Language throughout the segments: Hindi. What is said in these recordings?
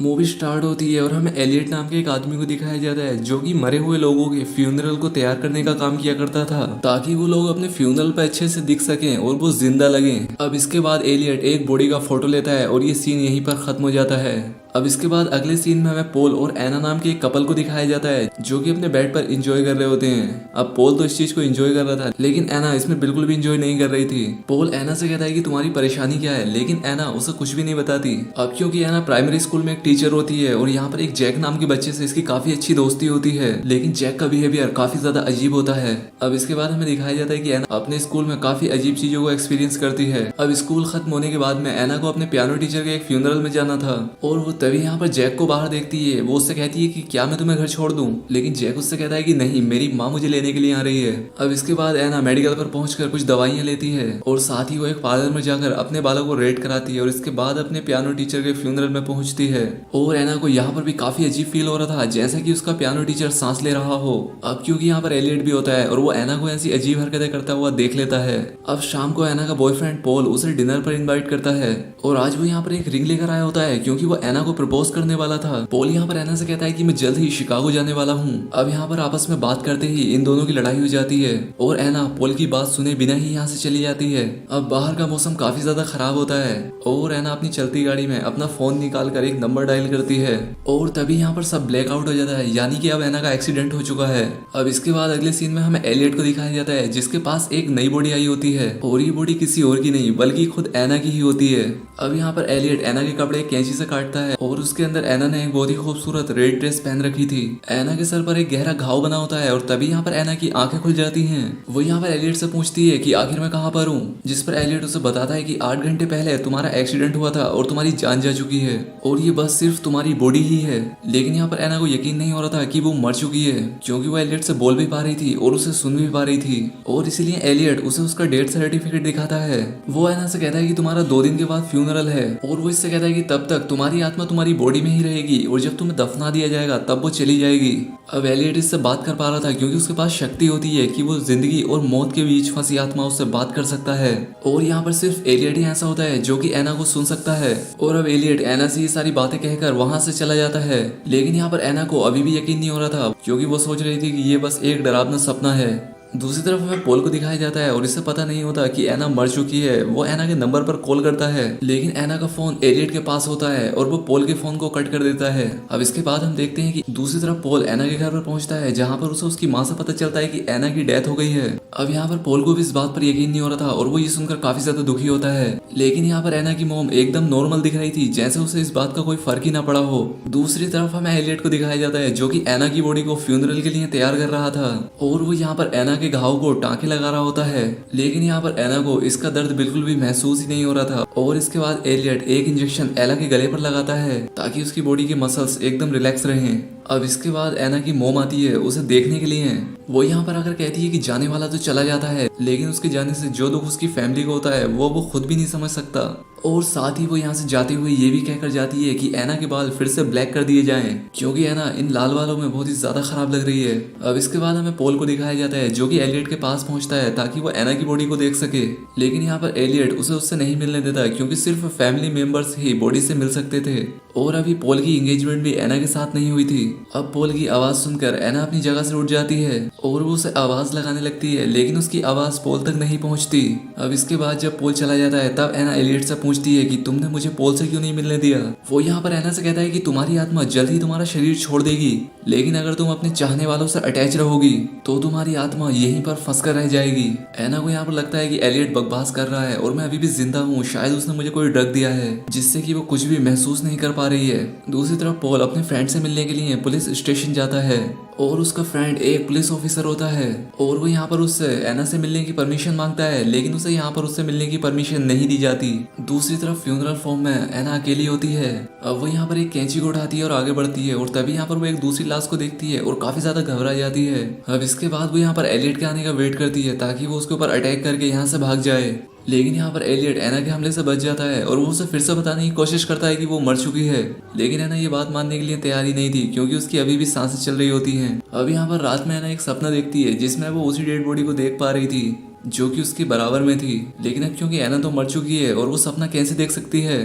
मूवी स्टार्ट होती है और हमें एलियट नाम के एक आदमी को दिखाया जाता है जो कि मरे हुए लोगों के फ्यूनरल को तैयार करने का काम किया करता था ताकि वो लोग अपने फ्यूनरल पे अच्छे से दिख सकें और वो जिंदा लगें। अब इसके बाद एलियट एक बॉडी का फोटो लेता है और ये सीन यहीं पर खत्म हो जाता है। अब इसके बाद अगले सीन में हमें पोल और एना नाम के एक कपल को दिखाया जाता है जो कि अपने बेड पर एंजॉय कर रहे होते हैं। अब पोल तो इस चीज को एंजॉय कर रहा था लेकिन एना इसमें बिल्कुल भी एंजॉय नहीं कर रही थी। पोल एना से कहता है कि तुम्हारी परेशानी क्या है, लेकिन एना उसे कुछ भी नहीं बताती। अब क्योंकि एना प्राइमरी स्कूल में एक टीचर होती है और यहाँ पर एक जैक नाम के बच्चे से इसकी काफी अच्छी दोस्ती होती है, लेकिन जैक का बिहेवियर काफी ज्यादा अजीब होता है। अब इसके बाद हमें दिखाया जाता है कि एना अपने स्कूल में काफी अजीब चीजों को एक्सपीरियंस करती है। अब स्कूल खत्म होने के बाद में एना को अपने पियानो टीचर के एक फ्यूनरल में जाना था और वो तभी यहाँ पर जैक को बाहर देखती है। वो उससे कहती है कि क्या मैं तुम्हें घर छोड़ दूं, लेकिन जैक उससे कहता है कि नहीं, मेरी माँ मुझे लेने के लिए आ रही है। अब इसके बाद एना मेडिकल पर पहुंचकर कुछ दवाइयां लेती है और साथ ही वो एक पार्लर में जाकर अपने बालों को रेड कराती है और इसके बाद अपने पियानो टीचर के फ्यूनरल में पहुंचती है। और एना को यहाँ पर भी काफी अजीब फील हो रहा था, जैसा कि उसका पियानो टीचर सांस ले रहा हो। अब क्योंकि यहाँ पर एलियट भी होता है और वो एना को ऐसी अजीब हरकतें करता हुआ देख लेता है। अब शाम को एना का बॉयफ्रेंड पोल उसे डिनर पर इनवाइट करता है और आज वो यहाँ पर एक रिंग लेकर आया होता है क्योंकि वो एना को प्रपोज करने वाला था। पोल यहाँ पर एना से कहता है कि मैं जल्द ही शिकागो जाने वाला हूँ। अब यहाँ पर आपस में बात करते ही इन दोनों की लड़ाई हो जाती है और एना पोल की बात सुने बिना ही यहाँ से चली जाती है। अब बाहर का मौसम काफी ज्यादा खराब होता है और एना अपनी चलती गाड़ी में अपना फोन निकाल कर एक नंबर डायल करती है और तभी यहाँ पर सब ब्लैकआउट हो जाता है, यानी कि अब एना का एक्सीडेंट हो चुका है। अब इसके बाद अगले सीन में हमें एलियट को दिखाया जाता है जिसके पास एक नई बॉडी आई होती है और ये बॉडी किसी और की नहीं बल्कि खुद एना की ही होती है। अब यहाँ पर एलियट एना के कपड़े कैंची से काटता है और उसके अंदर एना ने एक बहुत ही खूबसूरत रेड ड्रेस पहन रखी थी। एना के सर पर एक गहरा घाव बना होता है और तभी यहाँ पर एना की आंखें खुल जाती हैं। वो यहाँ पर एलियट से पूछती है कि आखिर मैं कहाँ पर हूँ, जिस पर एलियट उसे बताता है कि 8 घंटे पहले तुम्हारा एक्सीडेंट हुआ था और तुम्हारी जान जा चुकी है और ये बस सिर्फ तुम्हारी बॉडी ही है। लेकिन यहाँ पर एना को यकीन नहीं हो रहा था कि वो मर चुकी है क्योंकि वो एलियट से बोल भी पा रही थी और उसे सुन भी पा रही थी और इसीलिए एलियट उसे उसका डेथ सर्टिफिकेट दिखाता है। वो एना से कहता है कि तुम्हारा 2 दिन के बाद फ्यूनरल है और वो इससे कहता है कि तब तक तुम्हारी आत्मा तुम्हारी बॉडी में ही रहेगी और जब तुम्हें दफना दिया जाएगा तब वो चली जाएगी। अब एलियट इससे बात कर पा रहा था क्योंकि उसके पास शक्ति होती है कि वो जिंदगी और मौत के बीच फंसी आत्माओं से बात कर सकता है और यहाँ पर सिर्फ एलियट ही ऐसा होता है जो कि एना को सुन सकता है। और अब एलियट एना से ये सारी बातें कहकर वहां से चला जाता है, लेकिन यहाँ पर एना को अभी भी यकीन नहीं हो रहा था क्योंकि वो सोच रही थी कि ये बस एक डरावना सपना है। दूसरी तरफ हमें पोल को दिखाया जाता है और इसे पता नहीं होता कि एना मर चुकी है। वो एना के नंबर पर कॉल करता है लेकिन एना का फोन एलियट के पास होता है और वो पोल के फोन को कट कर देता है। अब इसके बाद हम देखते हैं कि दूसरी तरफ पोल एना के घर पर पहुंचता है जहां पर उसे उसकी माँ से पता चलता है कि एना की डेथ हो गई है। अब यहाँ पर पोल को भी इस बात पर यकीन नहीं हो रहा था और वो ये सुनकर काफी ज्यादा दुखी होता है, लेकिन यहाँ पर एना की मॉम एकदम नॉर्मल दिख रही थी जैसे उसे इस बात का कोई फर्क ही ना पड़ा हो। दूसरी तरफ हमें एलियट को दिखाया जाता है जो कि एना की बॉडी को फ्यूनरल के लिए तैयार कर रहा था और वो यहाँ पर एना के घाव को टांके लगा रहा होता है, लेकिन यहाँ पर एना को इसका दर्द बिल्कुल भी महसूस ही नहीं हो रहा था। और इसके बाद एलियट एक इंजेक्शन एला के गले पर लगाता है ताकि उसकी बॉडी के मसल्स एकदम रिलैक्स रहें। अब इसके बाद एना की मॉम आती है उसे देखने के लिए। वो यहाँ पर आकर कहती है कि जाने वाला तो चला जाता है लेकिन उसके जाने से जो दुख उसकी फैमिली को होता है वो खुद भी नहीं समझ सकता। और साथ ही वो यहाँ से जाते हुए ये भी कहकर जाती है कि एना के बाल फिर से ब्लैक कर दिए जाएं क्योंकि एना इन लाल बालों में बहुत ही ज्यादा खराब लग रही है। अब इसके बाद हमें पोल को दिखाया जाता है जो कि एलियट के पास पहुंचता है ताकि वो एना की बॉडी को देख सके, लेकिन यहाँ पर एलियट उसे उससे नहीं मिलने देता क्योंकि सिर्फ फैमिली मेंबर्स ही बॉडी से मिल सकते थे और अभी पोल की एंगेजमेंट भी एना के साथ नहीं हुई थी। अब पोल की आवाज सुनकर एना अपनी जगह से उठ जाती है और वो उसे आवाज लगाने लगती है लेकिन उसकी आवाज पोल तक नहीं पहुंचती। अब इसके बाद जब पोल चला जाता है तब एना एलियट से पूछती है कि तुमने मुझे पोल से क्यों नहीं मिलने दिया। वो यहाँ पर एना से कहता है कि तुम्हारी आत्मा जल्द ही तुम्हारा शरीर छोड़ देगी, लेकिन अगर तुम अपने चाहने वालों से अटैच रहोगी तो तुम्हारी आत्मा यहीं पर फंस कर रह जाएगी। एना को यहाँ पर लगता है कि एलियट बकवास कर रहा है और मैं अभी भी जिंदा हूँ, शायद उसने मुझे कोई ड्रग दिया है जिससे कि वो कुछ भी महसूस नहीं कर पा रही है। दूसरी तरफ पोल अपने फ्रेंड से मिलने के लिए पुलिस स्टेशन जाता है और उसका फ्रेंड एक पुलिस ऑफिसर होता है और वो यहाँ पर उससे एना से मिलने की परमिशन मांगता है लेकिन उसे यहाँ पर उससे मिलने की परमिशन नहीं दी जाती। दूसरी तरफ फ्यूनरल फॉर्म में एना अकेली होती है। अब वो यहाँ पर एक कैंची को उठाती है और आगे बढ़ती है और तभी यहाँ पर वो एक दूसरी लाश को देखती है और काफी ज्यादा घबरा जाती है। अब इसके बाद वो यहाँ पर एलियट के आने का वेट करती है ताकि वो उसके ऊपर अटैक करके यहाँ से भाग जाए, लेकिन यहाँ पर एलियट एना के हमले से बच जाता है और वो उसे फिर से बताने की कोशिश करता है कि वो मर चुकी है, लेकिन एना ये बात मानने के लिए तैयार ही नहीं थी क्योंकि उसकी अभी भी सांसें चल रही होती हैं। अब यहाँ पर रात में एना एक सपना देखती है जिसमें वो उसी डेड बॉडी को देख पा रही थी जो कि उसके बराबर में थी, लेकिन अब क्योंकि एना तो मर चुकी है और वो सपना कैसे देख सकती है।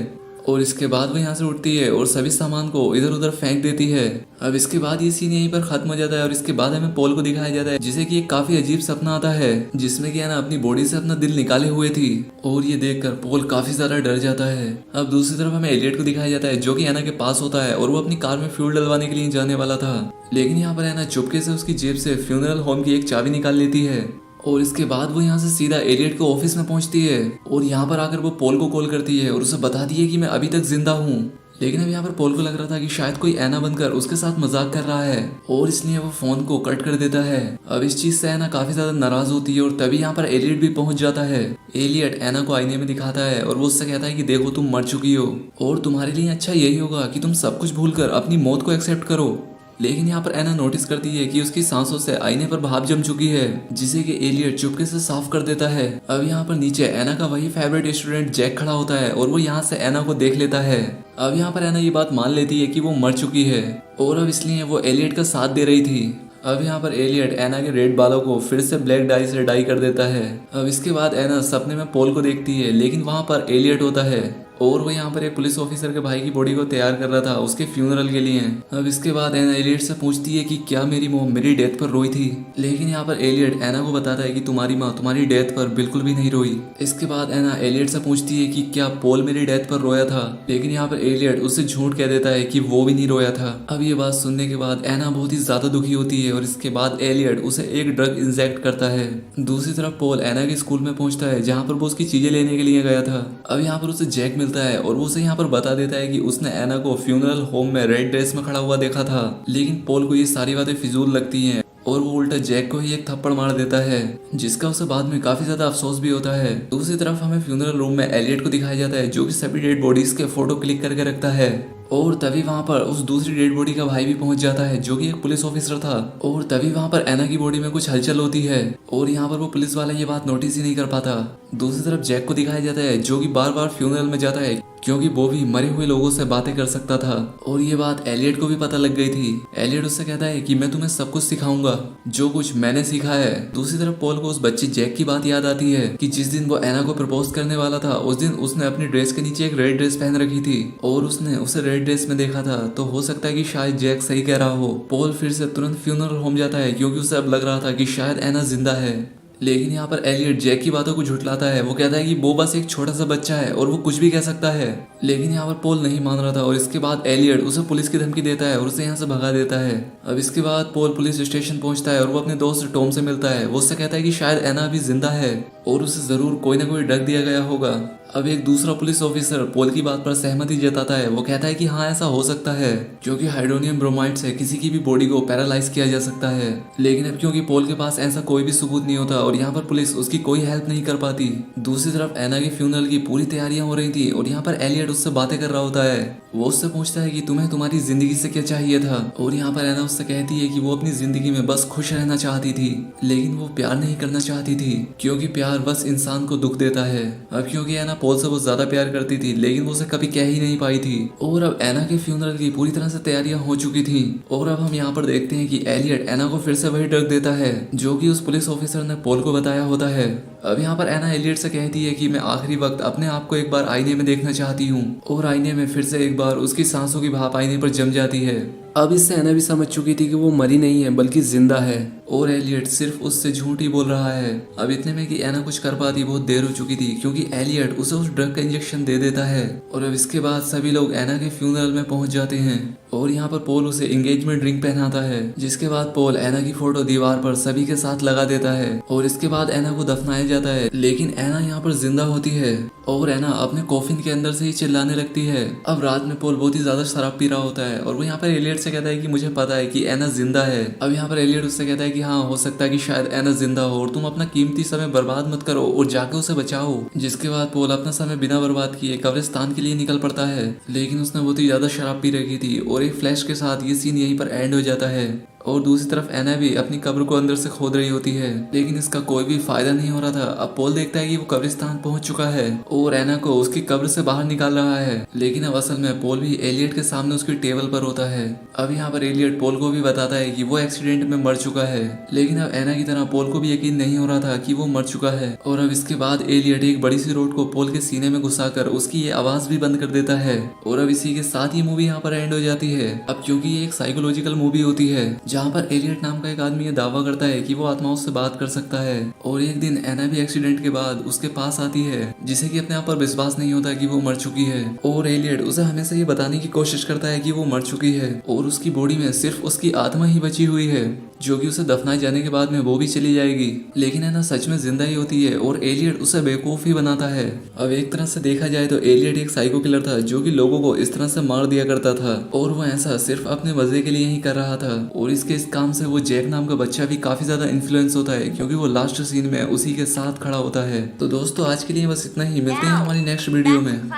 और इसके बाद वो यहाँ से उठती है और सभी सामान को इधर उधर फेंक देती है। अब इसके बाद ये सीन यहीं पर खत्म हो जाता है और इसके बाद हमें पॉल को दिखाया जाता है जिसे कि एक काफी अजीब सपना आता है जिसमें कि एना अपनी बॉडी से अपना दिल निकाले हुए थी और ये देखकर पॉल काफी ज्यादा डर जाता है। अब दूसरी तरफ हमें एलियट को दिखाया जाता है जो कि एना के पास होता है और वो अपनी कार में फ्यूल डलवाने के लिए जाने वाला था, लेकिन यहाँ पर एना चुपके से उसकी जेब से फ्यूनरल होम की एक चाबी निकाल लेती है और इसके बाद वो यहाँ से सीधा एलियट के ऑफिस में पहुंचती है और यहाँ पर आकर वो पॉल को कॉल करती है और उसे बताती है कि मैं अभी तक जिंदा हूँ। लेकिन अब यहाँ पर पॉल को लग रहा था कि शायद कोई एना बनकर उसके साथ मजाक कर रहा है और इसलिए वो फोन को कट कर देता है। अब इस चीज से एना काफी ज्यादा नाराज होती है और तभी यहाँ पर एलियट भी पहुंच जाता है। एलियट एना को आईने में दिखाता है और वो उससे कहता है कि देखो तुम मर चुकी हो और तुम्हारे लिए अच्छा यही होगा कि तुम सब कुछ भूलकर अपनी मौत को एक्सेप्ट करो। लेकिन यहाँ पर एना नोटिस करती है कि उसकी सांसों से आईने पर भाप जम चुकी है जिसे कि एलियट चुपके से साफ कर देता है। अब यहाँ पर नीचे एना का वही फेवरेट स्टूडेंट जैक खड़ा होता है और वो यहाँ से एना को देख लेता है। अब यहाँ पर एना ये बात मान लेती है कि वो मर चुकी है और अब इसलिए वो एलियट का साथ दे रही थी। अब यहाँ पर एलियट एना के रेड बालों को फिर से ब्लैक डाई से डाई कर देता है। अब इसके बाद एना सपने में पॉल को देखती है लेकिन वहाँ पर एलियट होता है और वो यहाँ पर एक पुलिस ऑफिसर के भाई की बॉडी को तैयार कर रहा था उसके फ्यूनरल के लिए। अब इसके बाद एना एलियट से पूछती है कि क्या मेरी मॉम मेरी डेथ पर रोई थी, लेकिन यहाँ पर एलियट एना को बताता है कि तुम्हारी माँ तुम्हारी डेथ पर बिल्कुल भी नहीं रोई। इसके बाद एना एलियट से पूछती है कि क्या पॉल मेरी डेथ पर रोया था, लेकिन यहाँ पर एलियट उससे झूठ कह देता है कि वो भी नहीं रोया था। अब ये बात सुनने के बाद एना बहुत ही ज्यादा दुखी होती है और इसके बाद एलियट उसे एक ड्रग इंजेक्ट करता है। दूसरी तरफ पॉल एना के स्कूल में पहुंचता है जहाँ पर वो उसकी चीजें लेने के लिए गया था। अब यहाँ पर उसे जैक मिलता है और वो उसे यहाँ पर बता देता है कि उसने एना को फ्यूनरल होम में रेड ड्रेस में खड़ा हुआ देखा था, लेकिन पॉल को ये सारी बातें फिजूल लगती हैं और वो उल्टा जैक को ही एक थप्पड़ मार देता है जिसका उसे बाद में काफी ज्यादा अफसोस भी होता है। दूसरी तरफ हमें फ्यूनरल रूम में एलियट को दिखाया जाता है जो कि सभी डेड बॉडीज के फोटो क्लिक करके रखता है और तभी वहां पर उस दूसरी डेड बॉडी का भाई भी पहुंच जाता है जो कि एक पुलिस ऑफिसर था और तभी वहां पर एना की बॉडी में कुछ हलचल होती है और यहाँ पर वो पुलिस वाला ये बात नोटिस ही नहीं कर पाता। दूसरी तरफ जैक को दिखाया जाता है जो कि बार बार फ्यूनरल में जाता है क्योंकि वो भी मरे हुए लोगों से बातें कर सकता था और ये बात एलियट को भी पता लग गई थी। एलियट उससे कहता है कि मैं तुम्हें सब कुछ सिखाऊंगा जो कुछ मैंने सीखा है। दूसरी तरफ पॉल को उस बच्चे जैक की बात याद आती है कि जिस दिन वो एना को प्रपोज करने वाला था उस दिन उसने अपनी ड्रेस के नीचे एक रेड ड्रेस पहन रखी थी और उसने उसे रेड ड्रेस में देखा था, तो हो सकता है कि शायद जैक सही कह रहा हो। पॉल फिर से तुरंत फ्यूनरल होम जाता है क्योंकि उसे अब लग रहा था कि शायद एना जिंदा है, लेकिन यहाँ पर एलियट जैक की बातों को झुठलाता है। वो कहता है कि वो बस एक छोटा सा बच्चा है और वो कुछ भी कह सकता है, लेकिन यहाँ पर पॉल नहीं मान रहा था और इसके बाद एलियट उसे पुलिस की धमकी देता है और उसे यहाँ से भगा देता है। अब इसके बाद पॉल पुलिस स्टेशन पहुंचता है और वो अपने दोस्त टॉम से मिलता है। वो उससे कहता है कि शायद एना अभी जिंदा है और उसे जरूर कोई ना कोई ड्रग दिया गया होगा। अब एक दूसरा पुलिस ऑफिसर पॉल की बात पर सहमति जताता है। वो कहता है कि हाँ ऐसा हो सकता है क्योंकि हाइड्रोनियम ब्रोमाइड से किसी की भी बॉडी को पैरालाइज किया जा सकता है, लेकिन अब क्योंकि पॉल के पास ऐसा कोई भी सबूत नहीं होता और यहाँ पर पुलिस उसकी कोई हेल्प नहीं कर पाती। दूसरी तरफ एना के फ्यूनरल की पूरी तैयारियां हो रही थी और यहाँ पर एलियट उससे बातें कर रहा होता है। वो उससे पूछता है कि तुम्हें तुम्हारी जिंदगी से क्या चाहिए था और यहाँ पर एना उससे कहती है कि वो अपनी जिंदगी में बस खुश रहना चाहती थी, लेकिन वो प्यार नहीं करना चाहती थी क्योंकि प्यार बस इंसान को दुख देता है। अब क्योंकि एना पॉल से बहुत ज्यादा प्यार करती थी लेकिन वो उसे कभी कह ही नहीं पाई थी और अब एना के फ्यूनरल की पूरी तरह से तैयारियां हो चुकी थी और अब हम यहाँ पर देखते हैं कि एलियट एना को फिर से वही ड्रग देता है जो कि उस पुलिस ऑफिसर ने पॉल को बताया होता है। अब यहाँ पर एना एलियट से कहती है कि मैं आखिरी वक्त अपने आप को एक बार आईने में देखना चाहती हूँ और आईने में फिर से एक बार उसकी सांसों की भाप आईने पर जम जाती है। अब इससे एना भी समझ चुकी थी कि वो मरी नहीं है बल्कि जिंदा है और एलियट सिर्फ उससे झूठ ही बोल रहा है। अब इतने में कि एना कुछ कर पाती बहुत देर हो चुकी थी क्योंकि एलियट उसे उस ड्रग का इंजेक्शन दे देता है और अब इसके बाद सभी लोग एना के फ्यूनरल में पहुंच जाते हैं और यहाँ पर पॉल उसे एंगेजमेंट रिंग पहनाता है, जिसके बाद पॉल एना की फोटो दीवार पर सभी के साथ लगा देता है और इसके बाद एना को दफनाया जाता है। लेकिन एना यहाँ पर जिंदा होती है और एना अपने कॉफिन के अंदर से ही चिल्लाने लगती है। अब रात में पॉल बहुत ही ज्यादा शराब पी रहा होता है और वो यहाँ पर एलियट से कहता है कि मुझे पता है कि एना जिंदा है। अब यहाँ पर एलियट उससे कहता है कि हाँ हो सकता है कि शायद एना जिंदा हो और तुम अपना कीमती समय बर्बाद मत करो और जाके उसे बचाओ। जिसके बाद पॉल अपना समय बिना बर्बाद किए कब्रिस्तान के लिए निकल पड़ता है, लेकिन उसने बहुत ही ज्यादा शराब पी रखी थी और एक फ्लैश के साथ ये सीन यहीं पर एंड हो जाता है। और दूसरी तरफ एना भी अपनी कब्र को अंदर से खोद रही होती है, लेकिन इसका कोई भी फायदा नहीं हो रहा था। अब पॉल देखता है कि वो कब्रिस्तान पहुंच चुका है और एना को उसकी कब्र से बाहर निकाल रहा है, लेकिन अब असल में पॉल भी एलियट के सामने उसकी टेबल पर होता है। अब यहाँ पर एलियट पॉल को भी बताता है कि वो एक्सीडेंट में मर चुका है, लेकिन अब एना की तरह पॉल को भी यकीन नहीं हो रहा था कि वो मर चुका है। और अब इसके बाद एलियट एक बड़ी सी रोड को पॉल के सीने में घुसाकर उसकी ये आवाज भी बंद कर देता है। और अब इसी के साथ ये मूवी यहाँ पर एंड हो जाती है। अब क्योंकि ये एक साइकोलॉजिकल मूवी होती है जहाँ पर एलियट नाम का एक आदमी ये दावा करता है कि वो आत्माओं से बात कर सकता है, और एक दिन एना भी एक्सीडेंट के बाद उसके पास आती है, जिसे कि अपने आप पर विश्वास नहीं होता कि वो मर चुकी है। और एलियट उसे हमेशा ये बताने की कोशिश करता है कि वो मर चुकी है और उसकी बॉडी में सिर्फ उसकी आत्मा ही बची हुई है, जो कि उसे दफनाए जाने के बाद में वो भी चली जाएगी। लेकिन एना सच में जिंदा ही होती है और एलियट उसे बेवकूफ ही बनाता है। अब एक तरह से देखा जाए तो एलियट एक साइको किलर था जो कि लोगों को इस तरह से मार दिया करता था, और वो ऐसा सिर्फ अपने मजे के लिए ही कर रहा था। और इसके इस काम से वो जैक नाम का बच्चा भी काफी ज्यादा इन्फ्लुएंस होता है, क्योंकि वो लास्ट सीन में उसी के साथ खड़ा होता है। तो दोस्तों आज के लिए बस इतना ही, मिलते हैं हमारी नेक्स्ट वीडियो में।